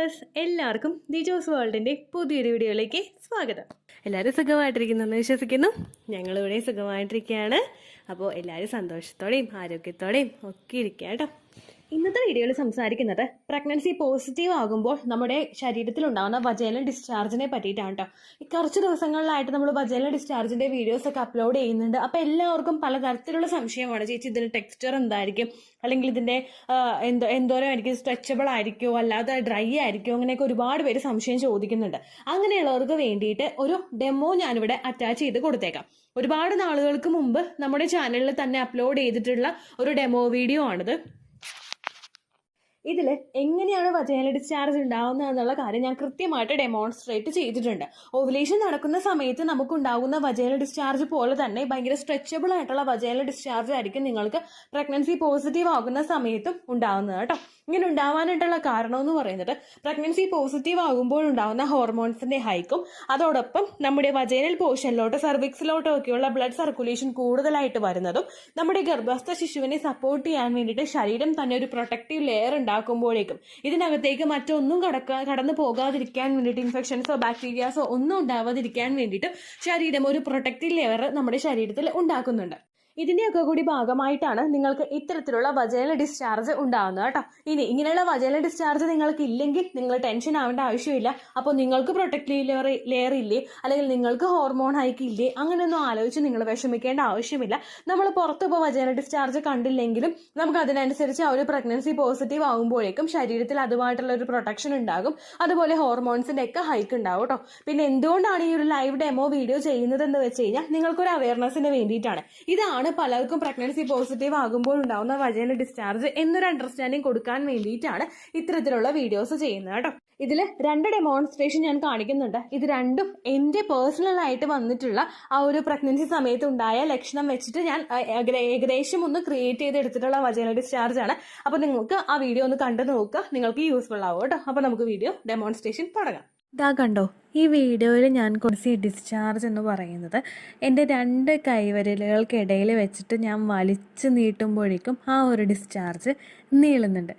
Viewers, എല്ലാവർക്കും ദിജോസ് വേൾഡിൻ്റെ പുതിയൊരു വീഡിയോയിലേക്ക് സ്വാഗതം. എല്ലാവരും സുഖമായിട്ടിരിക്കുന്നെന്ന് വിശ്വസിക്കുന്നു. ഞങ്ങളിവിടെ സുഖമായിട്ടിരിക്കുകയാണ്. അപ്പോൾ എല്ലാവരും സന്തോഷത്തോടെയും ആരോഗ്യത്തോടെയും ഒക്കെ ഇരിക്കുക കേട്ടോ. ഇന്നത്തെ വീഡിയോയിൽ സംസാരിക്കുന്നത് പ്രഗ്നൻസി പോസിറ്റീവ് ആകുമ്പോൾ നമ്മുടെ ശരീരത്തിലുണ്ടാകുന്ന വജൈനൽ ഡിസ്ചാർജിനെ പറ്റിയിട്ടാണ് കേട്ടോ. കുറച്ച് ദിവസങ്ങളിലായിട്ട് നമ്മൾ വജൈനൽ ഡിസ്ചാർജിൻ്റെ വീഡിയോസൊക്കെ അപ്ലോഡ് ചെയ്യുന്നുണ്ട്. അപ്പോൾ എല്ലാവർക്കും പലതരത്തിലുള്ള സംശയമാണ്. ചേച്ചി ഇതിൻ്റെ ടെക്സ്ചർ എന്തായിരിക്കും, അല്ലെങ്കിൽ ഇതിൻ്റെ എന്തോരം ആയിരിക്കും, സ്ട്രെച്ചബിൾ ആയിരിക്കുമോ അല്ലാതെ ഡ്രൈ ആയിരിക്കുമോ, അങ്ങനെയൊക്കെ ഒരുപാട് പേര് സംശയം ചോദിക്കുന്നുണ്ട്. അങ്ങനെയുള്ളവർക്ക് വേണ്ടിയിട്ട് ഒരു ഡെമോ ഞാനിവിടെ അറ്റാച്ച് ചെയ്ത് കൊടുത്തേക്കാം. ഒരുപാട് നാളുകൾക്ക് മുമ്പ് നമ്മുടെ ചാനലിൽ തന്നെ അപ്ലോഡ് ചെയ്തിട്ടുള്ള ഒരു ഡെമോ വീഡിയോ ആണിത്. ഇതിൽ എങ്ങനെയാണ് വജൈനൽ ഡിസ്ചാർജ് ഉണ്ടാകുന്നത് എന്നുള്ള കാര്യം ഞാൻ കൃത്യമായിട്ട് ഡെമോൺസ്ട്രേറ്റ് ചെയ്തിട്ടുണ്ട്. ഓവുലേഷൻ നടക്കുന്ന സമയത്ത് നമുക്കുണ്ടാകുന്ന വജൈനൽ ഡിസ്ചാർജ് പോലെ തന്നെ ഭയങ്കര സ്ട്രെച്ചബിൾ ആയിട്ടുള്ള വജൈനൽ ഡിസ്ചാർജ് ആയിരിക്കും നിങ്ങൾക്ക് പ്രഗ്നൻസി പോസിറ്റീവ് ആകുന്ന സമയത്തും ഉണ്ടാകുന്നത് കേട്ടോ. ഇങ്ങനെ ഉണ്ടാവാനായിട്ടുള്ള കാരണം എന്ന് പറയുന്നത് പ്രഗ്നൻസി പോസിറ്റീവ് ആകുമ്പോൾ ഉണ്ടാകുന്ന ഹോർമോൺസിന്റെ ഹൈക്കും അതോടൊപ്പം നമ്മുടെ വജൈനൽ പോർഷനിലോട്ട് സർവിക്സിലോട്ടോ ഒക്കെയുള്ള ബ്ലഡ് സർക്കുലേഷൻ കൂടുതലായിട്ട് വരുന്നതും നമ്മുടെ ഗർഭസ്ഥ ശിശുവിനെ സപ്പോർട്ട് ചെയ്യാൻ വേണ്ടിയിട്ട് ശരീരം തന്നെ ഒരു പ്രൊട്ടക്റ്റീവ് ലെയർ ഉണ്ടാക്കുമ്പോഴേക്കും ഇതിനകത്തേക്ക് മറ്റൊന്നും കടന്നു പോകാതിരിക്കാൻ വേണ്ടിയിട്ട് ഇൻഫെക്ഷൻസോ ബാക്ടീരിയാസോ ഒന്നും ഉണ്ടാവാതിരിക്കാൻ വേണ്ടിയിട്ട് ശരീരം ഒരു പ്രൊട്ടക്റ്റീവ് ലെയർ നമ്മുടെ ശരീരത്തിൽ ഉണ്ടാക്കുന്നുണ്ട്. ഇതിൻ്റെയൊക്കെ കൂടി ഭാഗമായിട്ടാണ് നിങ്ങൾക്ക് ഇത്തരത്തിലുള്ള വജൈനൽ ഡിസ്ചാർജ് ഉണ്ടാകുന്നത് കേട്ടോ. ഇനി ഇങ്ങനെയുള്ള വജൈനൽ ഡിസ്ചാർജ് നിങ്ങൾക്ക് ഇല്ലെങ്കിൽ നിങ്ങൾ ടെൻഷൻ ആവേണ്ട ആവശ്യമില്ല. അപ്പോൾ നിങ്ങൾക്ക് പ്രൊട്ടക്റ്റീവ് ലെയർ ഇല്ലേ, അല്ലെങ്കിൽ നിങ്ങൾക്ക് ഹോർമോൺ ഹൈക്ക് ഇല്ലേ, അങ്ങനെയൊന്നും ആലോചിച്ച് നിങ്ങൾ വിഷമിക്കേണ്ട ആവശ്യമില്ല. നമ്മൾ പുറത്തിപ്പോൾ വജൈനൽ ഡിസ്ചാർജ് കണ്ടില്ലെങ്കിലും നമുക്ക് അതിനനുസരിച്ച് ആ ഒരു പ്രഗ്നൻസി പോസിറ്റീവ് ആകുമ്പോഴേക്കും ശരീരത്തിൽ അതുമായിട്ടുള്ള ഒരു പ്രൊട്ടക്ഷൻ ഉണ്ടാകും. അതുപോലെ ഹോർമോൺസിൻ്റെ ഒക്കെ ഹൈക്ക് ഉണ്ടാവും കേട്ടോ. പിന്നെ എന്തുകൊണ്ടാണ് ഈ ഒരു ലൈവ് ഡെമോ വീഡിയോ ചെയ്യുന്നതെന്ന് വെച്ച് കഴിഞ്ഞാൽ നിങ്ങൾക്കൊരു അവയർനെസ്സിന് വേണ്ടിയിട്ടാണ്. ഇതാണ് പലർക്കും പ്രഗ്നൻസി പോസിറ്റീവ് ആകുമ്പോൾ ഉണ്ടാവുന്ന വജൈനൽ ഡിസ്ചാർജ് എന്നൊരു അണ്ടർസ്റ്റാൻഡിങ് കൊടുക്കാൻ വേണ്ടിയിട്ടാണ് ഇത്തരത്തിലുള്ള വീഡിയോസ് ചെയ്യുന്നത് കേട്ടോ. ഇതിൽ 2 ഡെമോൺസ്ട്രേഷൻ ഞാൻ കാണിക്കുന്നുണ്ട്. ഇത് രണ്ടും എൻ്റെ പേഴ്സണൽ ആയിട്ട് വന്നിട്ടുള്ള ആ ഒരു പ്രഗ്നൻസി സമയത്ത് ഉണ്ടായ ലക്ഷണം വെച്ചിട്ട് ഞാൻ ഏകദേശം ഒന്ന് ക്രിയേറ്റ് ചെയ്തെടുത്തിട്ടുള്ള വജൈനൽ ഡിസ്ചാർജ് ആണ്. അപ്പോൾ നിങ്ങൾക്ക് ആ വീഡിയോ ഒന്ന് കണ്ടു നോക്കുക, നിങ്ങൾക്ക് യൂസ്ഫുൾ ആവും കേട്ടോ. അപ്പോൾ നമുക്ക് വീഡിയോ ഡെമോൺസ്ട്രേഷൻ തുടങ്ങാം. ഇതാ കണ്ടോ, ഈ വീഡിയോയിൽ ഞാൻ കുറച്ച് ഡിസ്ചാർജ് എന്ന് പറയുന്നത് എൻ്റെ 2 കൈവിരലുകൾക്കിടയിൽ വെച്ചിട്ട് ഞാൻ വലിച്ചു നീട്ടുമ്പോഴേക്കും ആ ഒരു ഡിസ്ചാർജ് നീളുന്നുണ്ട്.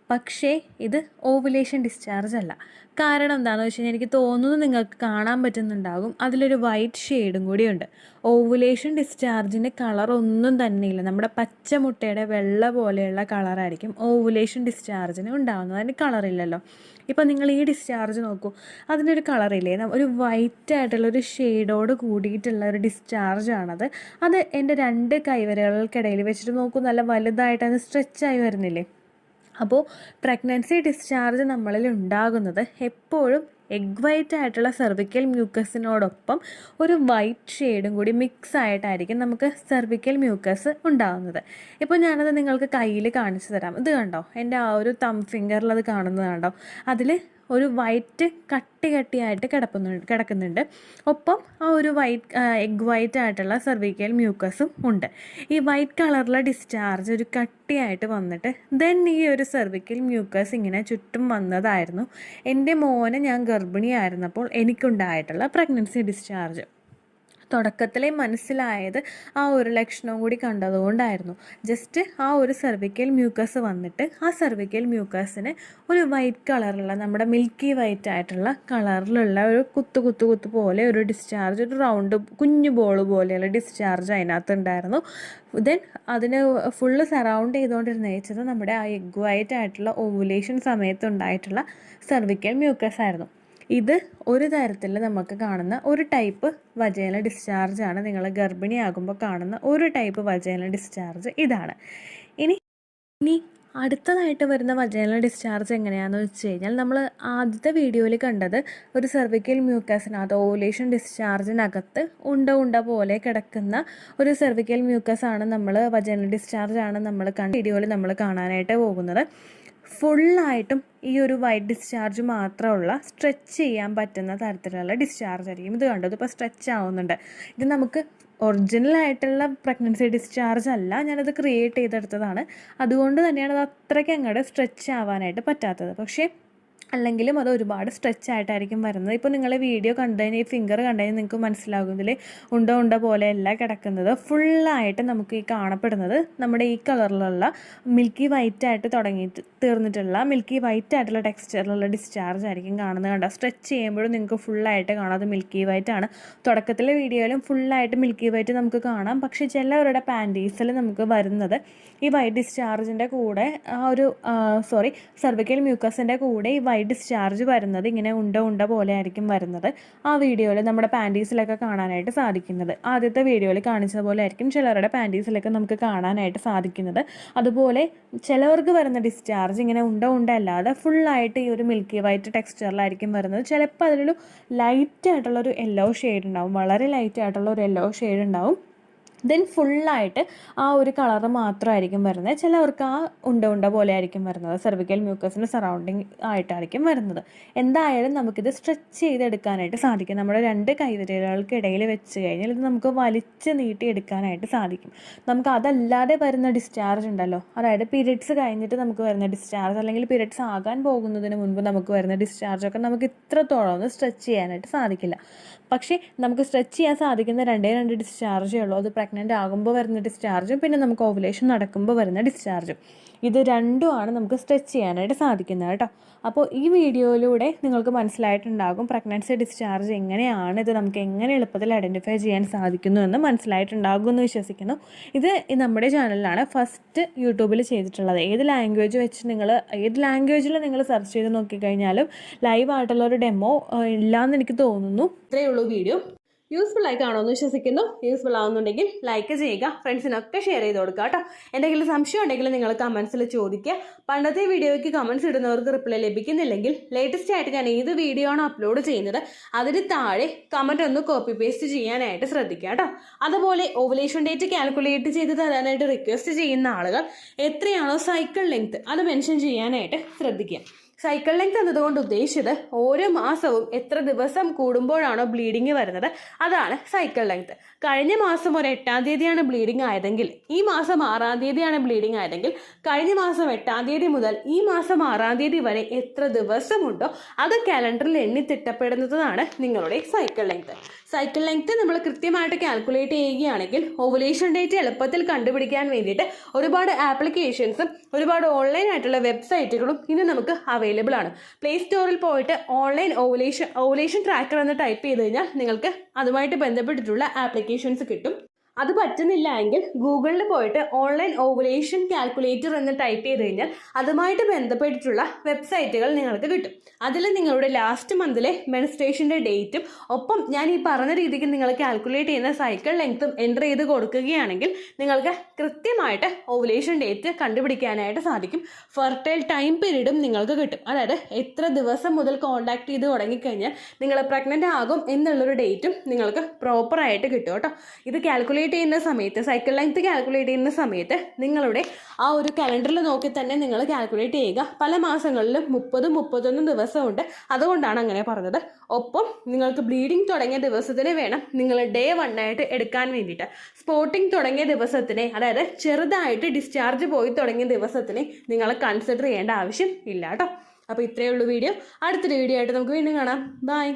പക്ഷേ ഇത് ഓവുലേഷൻ ഡിസ്ചാർജ് അല്ല. കാരണം എന്താണെന്ന് വെച്ച് കഴിഞ്ഞാൽ എനിക്ക് തോന്നുന്നു നിങ്ങൾക്ക് കാണാൻ പറ്റുന്നുണ്ടാകും, അതിലൊരു വൈറ്റ് ഷെയ്ഡും കൂടിയുണ്ട്. ഓവുലേഷൻ ഡിസ്ചാർജിന് കളറൊന്നും തന്നെയില്ല. നമ്മുടെ പച്ചമുട്ടയുടെ വെള്ള പോലെയുള്ള കളറായിരിക്കും ഓവുലേഷൻ ഡിസ്ചാർജിന് ഉണ്ടാകുന്നത്. അതിന് കളറില്ലല്ലോ. ഇപ്പോൾ നിങ്ങൾ ഈ ഡിസ്ചാർജ് നോക്കൂ, അതിനൊരു കളറില്ലേ, ഒരു വൈറ്റ് ആയിട്ടുള്ള ഒരു ഷെയ്ഡോട് കൂടിയിട്ടുള്ള ഒരു ഡിസ്ചാർജാണത്. അത് എൻ്റെ 2 കൈവിരലുകൾക്കിടയിൽ വെച്ചിട്ട് നോക്കൂ, നല്ല വലുതായിട്ട് അത് സ്ട്രെച്ചായി വരുന്നില്ലേ. അപ്പോൾ പ്രഗ്നൻസി ഡിസ്ചാർജ് നമ്മളിൽ ഉണ്ടാകുന്നത് എപ്പോഴും എഗ് വൈറ്റ് ആയിട്ടുള്ള സെർവിക്കൽ മ്യൂക്കസിനോടൊപ്പം ഒരു വൈറ്റ് ഷെയ്ഡും കൂടി മിക്സ് ആയിട്ടായിരിക്കും നമുക്ക് സെർവിക്കൽ മ്യൂക്കസ് ഉണ്ടാകുന്നത്. ഇപ്പോൾ ഞാനത് നിങ്ങൾക്ക് കയ്യിൽ കാണിച്ചു തരാം. ഇത് കണ്ടോ, എൻ്റെ ആ ഒരു തം ഫിംഗറിൽ അത് കാണുന്നത് കണ്ടോ, അതിൽ ഒരു വൈറ്റ് കട്ടിയായിട്ട് കിടക്കുന്നുണ്ട്. ഒപ്പം ആ ഒരു എഗ് വൈറ്റ് ആയിട്ടുള്ള സെർവിക്കൽ മ്യൂക്കസും ഉണ്ട്. ഈ വൈറ്റ് കളറിലെ ഡിസ്ചാർജ് ഒരു കട്ടിയായിട്ട് വന്നിട്ട് ദെൻ ഈ ഒരു സെർവിക്കൽ മ്യൂക്കസ് ഇങ്ങനെ ചുറ്റും വന്നതായിരുന്നു എൻ്റെ മോനെ ഞാൻ ഗർഭിണിയായിരുന്നപ്പോൾ എനിക്കുണ്ടായിട്ടുള്ള പ്രഗ്നൻസി ഡിസ്ചാർജ്. തുടക്കത്തിലെ മനസ്സിലായത് ആ ഒരു ലക്ഷണവും കൂടി കണ്ടതുകൊണ്ടായിരുന്നു. ജസ്റ്റ് ആ ഒരു സെർവിക്കൽ മ്യൂക്കസ് വന്നിട്ട് ആ സെർവിക്കൽ മ്യൂക്കസിന് ഒരു വൈറ്റ് കളറിലുള്ള, നമ്മുടെ മിൽക്കി വൈറ്റ് ആയിട്ടുള്ള കളറിലുള്ള ഒരു കുത്തു പോലെ ഒരു ഡിസ്ചാർജ്, ഒരു റൗണ്ട് കുഞ്ഞു ബോൾ പോലെയുള്ള ഡിസ്ചാർജ് അതിനകത്തുണ്ടായിരുന്നു. ദെൻ അതിന് ഫുള്ള് സറൗണ്ട് ചെയ്തുകൊണ്ടിരുന്നത് നമ്മുടെ ആ എഗ് വൈറ്റ് ആയിട്ടുള്ള ഓവുലേഷൻ സമയത്തുണ്ടായിട്ടുള്ള സെർവിക്കൽ മ്യൂക്കസ് ആയിരുന്നു. ഇത് ഒരു തരത്തിൽ നമുക്ക് കാണുന്ന ഒരു ടൈപ്പ് വജൈനൽ ഡിസ്ചാർജാണ്. നിങ്ങൾ ഗർഭിണിയാകുമ്പോൾ കാണുന്ന ഒരു ടൈപ്പ് വജൈനൽ ഡിസ്ചാർജ് ഇതാണ്. ഇനി അടുത്തതായിട്ട് വരുന്ന വജൈനൽ ഡിസ്ചാർജ് എങ്ങനെയാണെന്ന് വെച്ച് കഴിഞ്ഞാൽ, നമ്മൾ ആദ്യത്തെ വീഡിയോയിൽ കണ്ടത് ഒരു സെർവിക്കൽ മ്യൂക്കസിനകത്ത് ഓവുലേഷൻ ഡിസ്ചാർജിനകത്ത് ഉണ്ട പോലെ കിടക്കുന്ന ഒരു സെർവിക്കൽ മ്യൂക്കസാണ് നമ്മൾ, വജൈനൽ ഡിസ്ചാർജാണ് നമ്മൾ വീഡിയോയിൽ നമ്മൾ കാണാനായിട്ട് പോകുന്നത്. ഫുള്ളായിട്ടും ഈ ഒരു വൈറ്റ് ഡിസ്ചാർജ് മാത്രമുള്ള സ്ട്രെച്ച് ചെയ്യാൻ പറ്റുന്ന തരത്തിലുള്ള ഡിസ്ചാർജ് ആയിരിക്കും. ഇത് കണ്ടത് ഇപ്പോൾ സ്ട്രെച്ച് ആവുന്നുണ്ട്. ഇത് നമുക്ക് ഒറിജിനലായിട്ടുള്ള പ്രഗ്നൻസി ഡിസ്ചാർജ് അല്ല, ഞാനത് ക്രിയേറ്റ് ചെയ്തെടുത്തതാണ്. അതുകൊണ്ട് തന്നെയാണ് അത് അത്രയ്ക്ക് അങ്ങോട്ട് സ്ട്രെച്ച് ആവാനായിട്ട് പറ്റാത്തത്. പക്ഷേ അല്ലെങ്കിലും അത് ഒരുപാട് സ്ട്രെച്ച് ആയിട്ടായിരിക്കും വരുന്നത്. ഇപ്പോൾ നിങ്ങൾ വീഡിയോ കണ്ടതിന് ഈ ഫിംഗർ കണ്ടതിന് നിങ്ങൾക്ക് മനസ്സിലാകും ഇതിൽ ഉണ്ട പോലെയല്ല കിടക്കുന്നത്. ഫുള്ളായിട്ട് നമുക്ക് ഈ കാണപ്പെടുന്നത് നമ്മുടെ ഈ കളറിലുള്ള മിൽക്കി വൈറ്റ് ആയിട്ട് തീർന്നിട്ടുള്ള മിൽക്കി വൈറ്റ് ആയിട്ടുള്ള ടെക്സ്ചറിലുള്ള ഡിസ്ചാർജ് ആയിരിക്കും കാണുന്നത്. കണ്ടോ, സ്ട്രെച്ച് ചെയ്യുമ്പോഴും നിങ്ങൾക്ക് ഫുള്ളായിട്ട് കാണാം അത് മിൽക്കി വൈറ്റ് ആണ്. തുടക്കത്തിലെ വീഡിയോയിലും ഫുള്ളായിട്ട് മിൽക്കി വൈറ്റ് നമുക്ക് കാണാം. പക്ഷേ ചിലവരുടെ പാൻറ്റീസിൽ നമുക്ക് വരുന്നത് ഈ വൈറ്റ് ഡിസ്ചാർജിൻ്റെ കൂടെ സെർവിക്കൽ മ്യൂക്കസിൻ്റെ കൂടെ ഈ വൈറ്റ് ഡിസ്ചാർജ് വരുന്നത് ഇങ്ങനെ ഉണ്ട പോലെ ആയിരിക്കും വരുന്നത്. ആ വീഡിയോയിൽ നമ്മുടെ പാൻറ്റീസിലൊക്കെ കാണാനായിട്ട് സാധിക്കുന്നത്. ആദ്യത്തെ വീഡിയോയിൽ കാണിച്ചത് പോലെ ആയിരിക്കും ചിലരുടെ പാൻറ്റീസിലൊക്കെ നമുക്ക് കാണാനായിട്ട് സാധിക്കുന്നത്. അതുപോലെ ചിലവർക്ക് വരുന്ന ഡിസ്ചാർജ് ഇങ്ങനെ ഉണ്ട അല്ലാതെ ഫുള്ളായിട്ട് ഈ ഒരു മിൽക്കി വൈറ്റ് ടെക്സ്ചറിലായിരിക്കും വരുന്നത്. ചിലപ്പോൾ അതിലൊരു ലൈറ്റ് ആയിട്ടുള്ളൊരു യെല്ലോ ഷെയ്ഡ് ഉണ്ടാവും, വളരെ ലൈറ്റ് ആയിട്ടുള്ള ഒരു യെല്ലോ ഷെയ്ഡ് ഉണ്ടാവും. ദെൻ ഫുള്ളായിട്ട് ആ ഒരു കളറ് മാത്രമായിരിക്കും വരുന്നത്. ചിലവർക്ക് ആ ഉണ്ട പോലെ ആയിരിക്കും വരുന്നത്, സെർവിക്കൽ മ്യൂക്കസിൻ്റെ സറൗണ്ടിങ് ആയിട്ടായിരിക്കും വരുന്നത്. എന്തായാലും നമുക്കിത് സ്ട്രെച്ച് ചെയ്തെടുക്കാനായിട്ട് സാധിക്കും. നമ്മുടെ 2 കൈവിരലുകൾക്കിടയിൽ വെച്ച് കഴിഞ്ഞാൽ ഇത് നമുക്ക് വലിച്ച് നീട്ടിയെടുക്കാനായിട്ട് സാധിക്കും. നമുക്ക് അതല്ലാതെ വരുന്ന ഡിസ്ചാർജ് ഉണ്ടല്ലോ, അതായത് പീരിയഡ്സ് കഴിഞ്ഞിട്ട് നമുക്ക് വരുന്ന ഡിസ്ചാർജ് അല്ലെങ്കിൽ പീരിയഡ്സ് ആകാൻ പോകുന്നതിന് മുൻപ് നമുക്ക് വരുന്ന ഡിസ്ചാർജൊക്കെ നമുക്ക് ഇത്രത്തോളം ഒന്ന് സ്ട്രെച്ച് ചെയ്യാനായിട്ട് സാധിക്കില്ല. പക്ഷേ നമുക്ക് സ്ട്രെച്ച് ചെയ്യാൻ സാധിക്കുന്ന 2 ഡിസ്ചാർജേ ഉള്ളൂ. അത് പ്രഗ്നൻ്റ് ആകുമ്പോൾ വരുന്ന ഡിസ്ചാർജും പിന്നെ നമുക്ക് ഓവുലേഷൻ നടക്കുമ്പോൾ വരുന്ന ഡിസ്ചാർജും. ഇത് രണ്ടുമാണ് നമുക്ക് സ്ട്രെച്ച് ചെയ്യാനായിട്ട് സാധിക്കുന്നത് കേട്ടോ. അപ്പോൾ ഈ വീഡിയോയിലൂടെ നിങ്ങൾക്ക് മനസ്സിലായിട്ടുണ്ടാകും പ്രഗ്നൻസി ഡിസ്ചാർജ് എങ്ങനെയാണ്, ഇത് നമുക്ക് എങ്ങനെ എളുപ്പത്തിൽ ഐഡൻറ്റിഫൈ ചെയ്യാൻ സാധിക്കുന്നു എന്ന് മനസ്സിലായിട്ടുണ്ടാകും എന്ന് വിശ്വസിക്കുന്നു. ഇത് നമ്മുടെ ചാനലിലാണ് ഫസ്റ്റ് യൂട്യൂബിൽ ചെയ്തിട്ടുള്ളത്. ഏത് ലാംഗ്വേജിൽ നിങ്ങൾ സെർച്ച് ചെയ്ത് നോക്കിക്കഴിഞ്ഞാലും ലൈവായിട്ടുള്ള ഒരു ഡെമോ ഇല്ലയെന്ന് എനിക്ക് തോന്നുന്നു. ഇത്രയേ ഉള്ളൂ വീഡിയോ. യൂസ്ഫുൾ ആയി കാണുമെന്ന് വിശ്വസിക്കുന്നു. യൂസ്ഫുൾ ആവുന്നുണ്ടെങ്കിൽ ലൈക്ക് ചെയ്യുക, ഫ്രണ്ട്സിനൊക്കെ ഷെയർ ചെയ്ത് കൊടുക്കുക കേട്ടോ. എന്തെങ്കിലും സംശയം ഉണ്ടെങ്കിൽ നിങ്ങൾ കമൻസിൽ ചോദിക്കുക. പണ്ടത്തെ വീഡിയോയ്ക്ക് കമൻസ് ഇടുന്നവർക്ക് റിപ്ലൈ ലഭിക്കുന്നില്ലെങ്കിൽ ലേറ്റസ്റ്റ് ആയിട്ട് ഞാൻ ഏത് വീഡിയോ ആണ് അപ്ലോഡ് ചെയ്യുന്നത് അതിന് താഴെ കമൻറ്റ് ഒന്ന് കോപ്പി പേസ്റ്റ് ചെയ്യാനായിട്ട് ശ്രദ്ധിക്കുക കേട്ടോ. അതുപോലെ ഓവുലേഷൻ ഡേറ്റ് കാൽക്കുലേറ്റ് ചെയ്ത് തരാനായിട്ട് റിക്വസ്റ്റ് ചെയ്യുന്ന ആളുകൾ എത്രയാണോ സൈക്കിൾ ലെങ്ത് അത് മെൻഷൻ ചെയ്യാനായിട്ട് ശ്രദ്ധിക്കുക. സൈക്കിൾ ലെങ്ത് എന്നതുകൊണ്ട് ഉദ്ദേശിച്ചത് ഓരോ മാസവും എത്ര ദിവസം കൂടുമ്പോഴാണോ ബ്ലീഡിങ് വരുന്നത് അതാണ് സൈക്കിൾ ലെങ്ത്. കഴിഞ്ഞ മാസം ഒരു 8-ാം തീയതിയാണ് ബ്ലീഡിങ് ആയതെങ്കിൽ ഈ മാസം 6-ാം തീയതിയാണ് ബ്ലീഡിങ് ആയതെങ്കിൽ കഴിഞ്ഞ മാസം 8-ാം തീയതി മുതൽ ഈ മാസം 6-ാം തീയതി വരെ എത്ര ദിവസമുണ്ടോ അത് കാലണ്ടറിൽ എണ്ണി തിട്ടപ്പെടുന്നതാണ് നിങ്ങളുടെ സൈക്കിൾ ലെങ്ത്. സൈക്കിൾ ലെങ്ത് നമ്മൾ കൃത്യമായിട്ട് കാൽക്കുലേറ്റ് ചെയ്യുകയാണെങ്കിൽ ഓവുലേഷൻ ഡേറ്റ് എളുപ്പത്തിൽ കണ്ടുപിടിക്കാൻ വേണ്ടിയിട്ട് ഒരുപാട് ആപ്ലിക്കേഷൻസും ഒരുപാട് ഓൺലൈൻ ആയിട്ടുള്ള വെബ്സൈറ്റുകളും ഇന്ന് നമുക്ക് അവൈലബിൾ ആണ്. പ്ലേ സ്റ്റോറിൽ പോയിട്ട് ഓൺലൈൻ ഓവുലേഷൻ ട്രാക്കർ എന്ന് ടൈപ്പ് ചെയ്ത് കഴിഞ്ഞാൽ നിങ്ങൾക്ക് അതുമായിട്ട് ബന്ധപ്പെട്ടിട്ടുള്ള ആപ്ലിക്കേഷൻസ് കിട്ടും. അത് പറ്റുന്നില്ല എങ്കിൽ ഗൂഗിളിൽ പോയിട്ട് ഓൺലൈൻ ഓവുലേഷൻ കാൽക്കുലേറ്റർ എന്ന് ടൈപ്പ് ചെയ്ത് കഴിഞ്ഞാൽ അതുമായിട്ട് ബന്ധപ്പെട്ടിട്ടുള്ള വെബ്സൈറ്റുകൾ നിങ്ങൾക്ക് കിട്ടും. അതിൽ നിങ്ങളുടെ ലാസ്റ്റ് മന്തിലെ മെൻസ്ട്രേഷൻ്റെ ഡേറ്റും ഒപ്പം ഞാൻ ഈ പറഞ്ഞ രീതിക്ക് നിങ്ങൾ കാൽക്കുലേറ്റ് ചെയ്യുന്ന സൈക്കിൾ ലെങ്ത്തും എൻ്റർ ചെയ്ത് കൊടുക്കുകയാണെങ്കിൽ നിങ്ങൾക്ക് കൃത്യമായിട്ട് ഓവുലേഷൻ ഡേറ്റ് കണ്ടുപിടിക്കാനായിട്ട് സാധിക്കും. ഫെർട്ടൈൽ ടൈം പീരീഡും നിങ്ങൾക്ക് കിട്ടും. അതായത് എത്ര ദിവസം മുതൽ കോൺടാക്ട് ചെയ്ത് തുടങ്ങിക്കഴിഞ്ഞാൽ നിങ്ങൾ പ്രഗ്നൻ്റ് ആകും എന്നുള്ളൊരു ഡേറ്റും നിങ്ങൾക്ക് പ്രോപ്പറായിട്ട് കിട്ടും കേട്ടോ. ഇത് കാൽക്കുലേറ്റ് ചെയ്യുന്ന സമയത്ത് സൈക്കിൾ ലെങ്ത് കാൽക്കുലേറ്റ് ചെയ്യുന്ന സമയത്ത് നിങ്ങളുടെ ആ ഒരു കലണ്ടറിൽ നോക്കി തന്നെ നിങ്ങൾ കാൽക്കുലേറ്റ് ചെയ്യുക. പല മാസങ്ങളിലും 30-31 ദിവസമുണ്ട്, അതുകൊണ്ടാണ് അങ്ങനെ പറഞ്ഞത്. ഒപ്പം നിങ്ങൾക്ക് ബ്ലീഡിങ് തുടങ്ങിയ ദിവസത്തിന് വേണം നിങ്ങൾ ഡേ 1 ആയിട്ട് എടുക്കാൻ വേണ്ടിയിട്ട്. സ്പോട്ടിങ് തുടങ്ങിയ ദിവസത്തിനെ, അതായത് ചെറുതായിട്ട് ഡിസ്ചാർജ് പോയി തുടങ്ങിയ ദിവസത്തിനെ നിങ്ങൾ കൺസിഡർ ചെയ്യേണ്ട ആവശ്യം ഇല്ല കേട്ടോ. അപ്പോൾ ഇത്രയേ ഉള്ളൂ വീഡിയോ. അടുത്തൊരു വീഡിയോ ആയിട്ട് നമുക്ക് വീണ്ടും കാണാം. ബൈ.